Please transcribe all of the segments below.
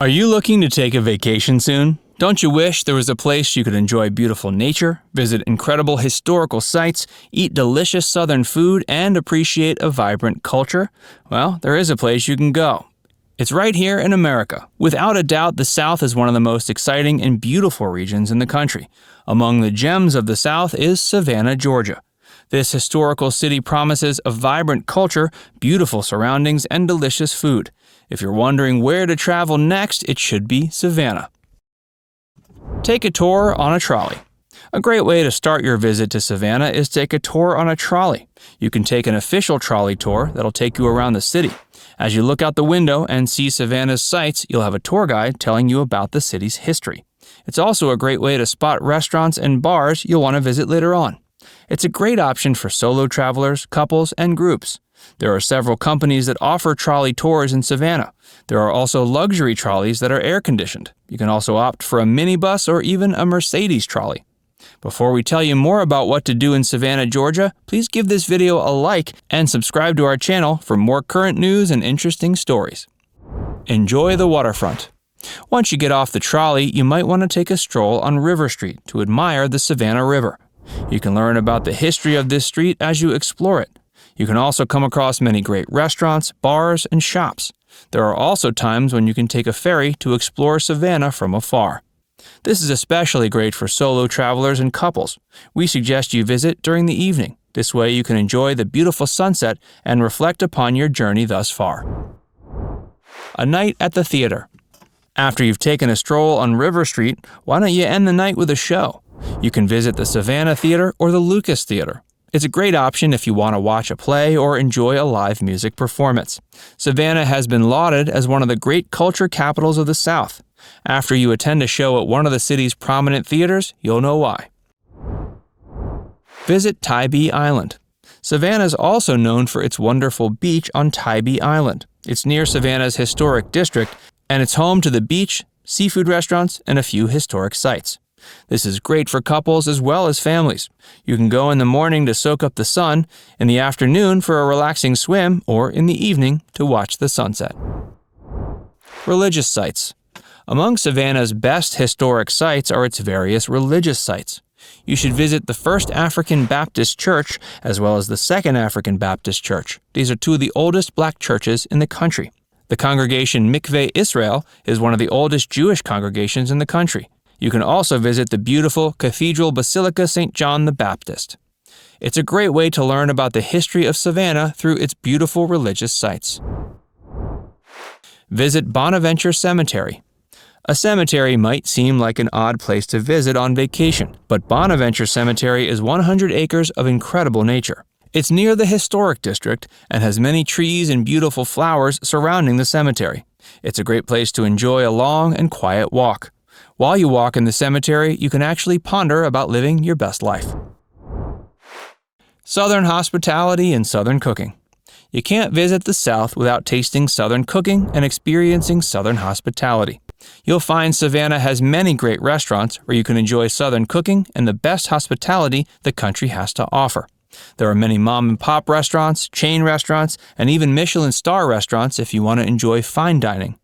Are you looking to take a vacation soon? Don't you wish there was a place you could enjoy beautiful nature, visit incredible historical sites, eat delicious southern food, and appreciate a vibrant culture? Well, there is a place you can go. It's right here in America. Without a doubt, the South is one of the most exciting and beautiful regions in the country. Among the gems of the South is Savannah, Georgia. This historical city promises a vibrant culture, beautiful surroundings, and delicious food. If you're wondering where to travel next, it should be Savannah. Take a tour on a trolley. A great way to start your visit to Savannah is to take a tour on a trolley. You can take an official trolley tour that'll take you around the city. As you look out the window and see Savannah's sights, you'll have a tour guide telling you about the city's history. It's also a great way to spot restaurants and bars you'll want to visit later on. It's a great option for solo travelers, couples, and groups. There are several companies that offer trolley tours in Savannah. There are also luxury trolleys that are air-conditioned. You can also opt for a minibus or even a Mercedes trolley. Before we tell you more about what to do in Savannah, Georgia, please give this video a like and subscribe to our channel for more current news and interesting stories. Enjoy the waterfront. Once you get off the trolley, you might want to take a stroll on River Street to admire the Savannah River. You can learn about the history of this street as you explore it. You can also come across many great restaurants, bars, and shops. There are also times when you can take a ferry to explore Savannah from afar. This is especially great for solo travelers and couples. We suggest you visit during the evening. This way you can enjoy the beautiful sunset and reflect upon your journey thus far. A night at the theater. After you've taken a stroll on River Street, why don't you end the night with a show? You can visit the Savannah Theater or the Lucas Theater. It's a great option if you want to watch a play or enjoy a live music performance. Savannah has been lauded as one of the great culture capitals of the South. After you attend a show at one of the city's prominent theaters, you'll know why. Visit TYBEE Island. Savannah is also known for its wonderful beach on TYBEE Island. It's near Savannah's historic district, and it's home to the beach, seafood restaurants, and a few historic sites. This is great for couples as well as families. You can go in the morning to soak up the sun, in the afternoon for a relaxing swim, or in the evening to watch the sunset. Religious sites. Among Savannah's best historic sites are its various religious sites. You should visit the First African Baptist Church as well as the Second African Baptist Church. These are two of the oldest black churches in the country. The congregation Mikveh Israel is one of the oldest Jewish congregations in the country. You can also visit the beautiful Cathedral Basilica St. John the Baptist. It's a great way to learn about the history of Savannah through its beautiful religious sites. Visit Bonaventure Cemetery. A cemetery might seem like an odd place to visit on vacation, but Bonaventure Cemetery is 100 acres of incredible nature. It's near the historic district and has many trees and beautiful flowers surrounding the cemetery. It's a great place to enjoy a long and quiet walk. While you walk in the cemetery, you can actually ponder about living your best life. Southern hospitality and Southern cooking. You can't visit the South without tasting Southern cooking and experiencing Southern hospitality. You'll find Savannah has many great restaurants where you can enjoy Southern cooking and the best hospitality the country has to offer. There are many mom-and-pop restaurants, chain restaurants, and even Michelin star restaurants if you want to enjoy fine dining.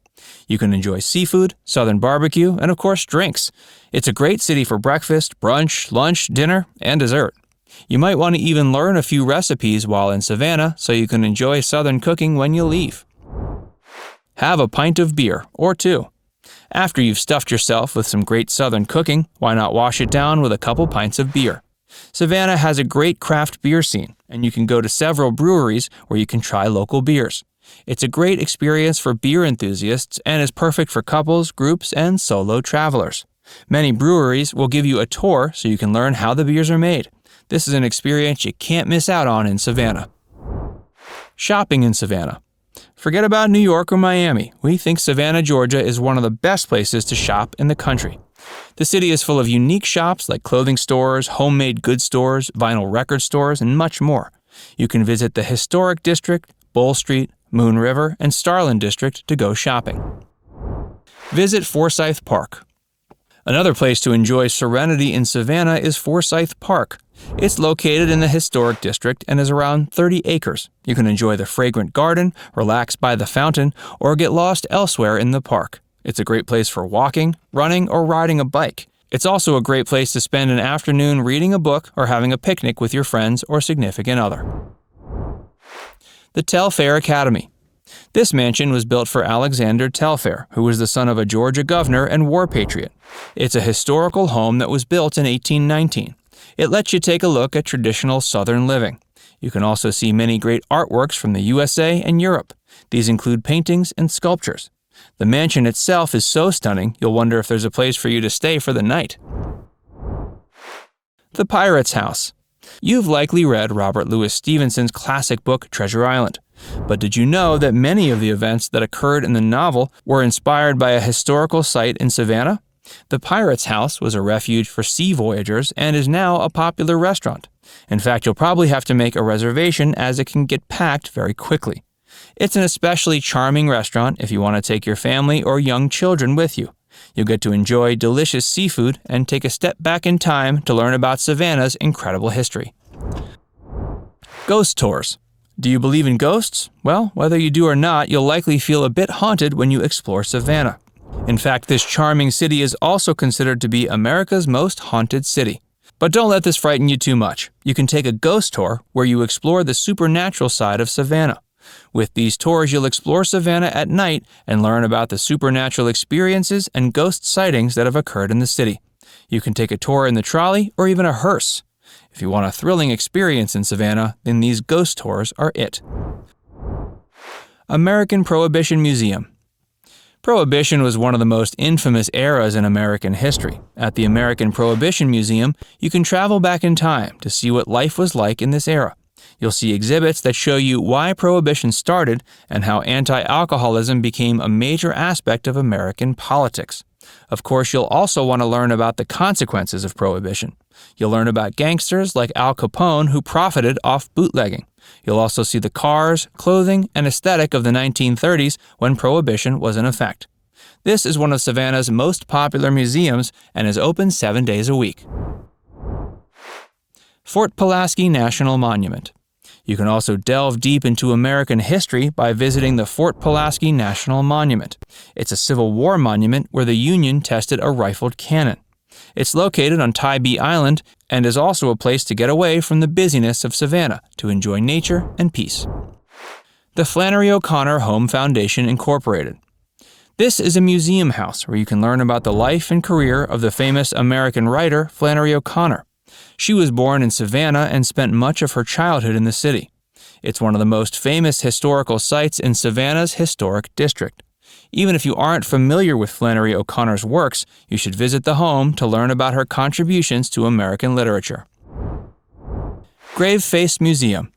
You can enjoy seafood, Southern barbecue, and of course drinks. It's a great city for breakfast, brunch, lunch, dinner, and dessert. You might want to even learn a few recipes while in Savannah so you can enjoy Southern cooking when you leave. Have a pint of beer, or two. After you've stuffed yourself with some great Southern cooking, why not wash it down with a couple pints of beer? Savannah has a great craft beer scene, and you can go to several breweries where you can try local beers. It's a great experience for beer enthusiasts and is perfect for couples, groups, and solo travelers. Many breweries will give you a tour so you can learn how the beers are made. This is an experience you can't miss out on in Savannah. Shopping in Savannah. Forget about New York or Miami. We think Savannah, Georgia is one of the best places to shop in the country. The city is full of unique shops like clothing stores, homemade goods stores, vinyl record stores, and much more. You can visit the Historic District, Bull Street, Moon River, and Starland District to go shopping. Visit FORSYTH Park. Another place to enjoy serenity in Savannah is FORSYTH Park. It's located in the Historic District and is around 30 acres. You can enjoy the fragrant garden, relax by the fountain, or get lost elsewhere in the park. It's a great place for walking, running, or riding a bike. It's also a great place to spend an afternoon reading a book or having a picnic with your friends or significant other. The TELFAIR Academy. This mansion was built for Alexander TELFAIR, who was the son of a Georgia governor and war patriot. It's a historical home that was built in 1819. It lets you take a look at traditional Southern living. You can also see many great artworks from the USA and Europe. These include paintings and sculptures. The mansion itself is so stunning, you'll wonder if there's a place for you to stay for the night. The Pirate's House. You've likely read Robert Louis Stevenson's classic book, Treasure Island. But did you know that many of the events that occurred in the novel were inspired by a historical site in Savannah? The Pirate's House was a refuge for sea voyagers and is now a popular restaurant. In fact, you'll probably have to make a reservation as it can get packed very quickly. It's an especially charming restaurant if you want to take your family or young children with you. You'll get to enjoy delicious seafood and take a step back in time to learn about Savannah's incredible history. Ghost tours. Do you believe in ghosts? Well, whether you do or not, you'll likely feel a bit haunted when you explore Savannah. In fact, this charming city is also considered to be America's most haunted city. But don't let this frighten you too much. You can take a ghost tour where you explore the supernatural side of Savannah. With these tours, you'll explore Savannah at night and learn about the supernatural experiences and ghost sightings that have occurred in the city. You can take a tour in the trolley or even a hearse. If you want a thrilling experience in Savannah, then these ghost tours are it. American Prohibition Museum. Prohibition was one of the most infamous eras in American history. At the American Prohibition Museum, you can travel back in time to see what life was like in this era. You'll see exhibits that show you why Prohibition started and how anti-alcoholism became a major aspect of American politics. Of course, you'll also want to learn about the consequences of Prohibition. You'll learn about gangsters like Al Capone who profited off bootlegging. You'll also see the cars, clothing, and aesthetic of the 1930s when Prohibition was in effect. This is one of Savannah's most popular museums and is open 7 days a week. Fort Pulaski National Monument. You can also delve deep into American history by visiting the Fort Pulaski National Monument. It's a Civil War monument where the Union tested a rifled cannon. It's located on TYBEE Island and is also a place to get away from the busyness of Savannah to enjoy nature and peace. The Flannery O'Connor Home Foundation Incorporated. This is a museum house where you can learn about the life and career of the famous American writer Flannery O'Connor. She was born in Savannah and spent much of her childhood in the city. It's one of the most famous historical sites in Savannah's historic district. Even if you aren't familiar with Flannery O'Connor's works, you should visit the home to learn about her contributions to American literature. GRAVEFACE Museum.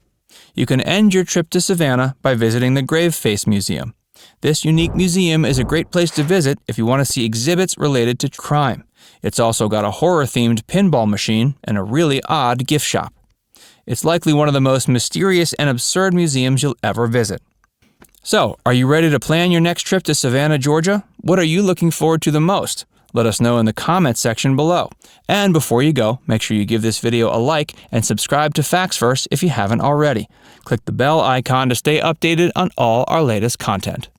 You can end your trip to Savannah by visiting the GRAVEFACE Museum. This unique museum is a great place to visit if you want to see exhibits related to crime. It's also got a horror-themed pinball machine and a really odd gift shop. It's likely one of the most mysterious and absurd museums you'll ever visit. So, are you ready to plan your next trip to Savannah, Georgia? What are you looking forward to the most? Let us know in the comments section below. And before you go, make sure you give this video a like and subscribe to Facts First if you haven't already. Click the bell icon to stay updated on all our latest content.